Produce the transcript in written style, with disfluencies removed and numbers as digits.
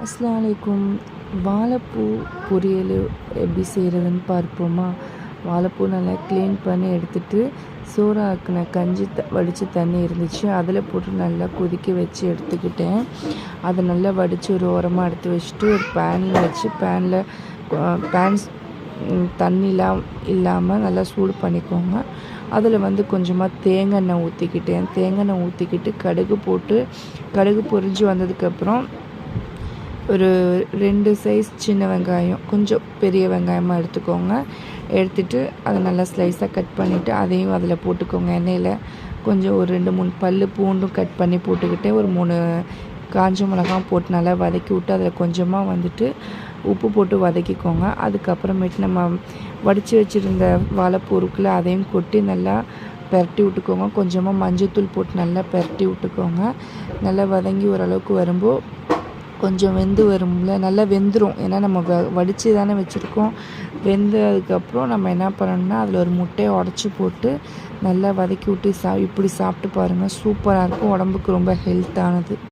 அஸ்ஸலாமு அலைக்கும். வாழைப்பூ பொரியல் எப்படி செய்கிறதுன்னு பார்ப்போமா? வாழைப்பூ நல்லா க்ளீன் பண்ணி எடுத்துகிட்டு சோறு ஆக்கின கஞ்சி வடித்த தண்ணி இருந்துச்சு, அதில் போட்டு நல்லா கொதிக்க வச்சு எடுத்துக்கிட்டேன். அதை நல்லா வடித்து ஒரு ஓரமாக எடுத்து வச்சுட்டு ஒரு பேனில் வச்சு பேன் தண்ணிலாம் இல்லாமல் நல்லா சூடு பண்ணிக்கோங்க. அதில் கொஞ்சமாக தேங்காய் எண்ணெய் ஊற்றிக்கிட்டு கடுகு பொரிஞ்சு வந்ததுக்கப்புறம் ஒரு 2 சைஸ் சின்ன வெங்காயம், கொஞ்சம் பெரிய வெங்காயமாக எடுத்துக்கோங்க. எடுத்துகிட்டு அதை நல்லா ஸ்லைஸாக கட் பண்ணிவிட்டு அதையும் அதில் போட்டுக்கோங்க. எண்ணெயில் கொஞ்சம் ஒரு 2-3 பல் பூண்டும் கட் பண்ணி போட்டுக்கிட்டே ஒரு 3 காஞ்ச மிளகாய் போட்டு நல்லா வதக்கி விட்டு அதில் கொஞ்சமாக உப்பு போட்டு வதக்கிக்கோங்க. அதுக்கப்புறமேட்டு நம்ம வடித்து வச்சுருந்த வாழைப்பூ இருக்குல்ல, அதையும் கொட்டி நல்லா பெரட்டி விட்டுக்கோங்க. கொஞ்சமாக மஞ்சள்தூள் போட்டு நல்லா பெரட்டி விட்டுக்கோங்க. நல்லா வதங்கி ஓரளவுக்கு வரும்போது கொஞ்சம் வெந்து வரும்ல, நல்லா வெந்துடும். ஏன்னா நம்ம வடித்து தானே வச்சுருக்கோம். வெந்ததுக்கப்புறம் நம்ம என்ன பண்ணணும்னா அதில் ஒரு முட்டையை உடச்சி போட்டு நல்லா வதக்கி விட்டு இப்படி சாப்பிட்டு பாருங்கள். சூப்பராக இருக்கும். உடம்புக்கு ரொம்ப ஹெல்த்தானது.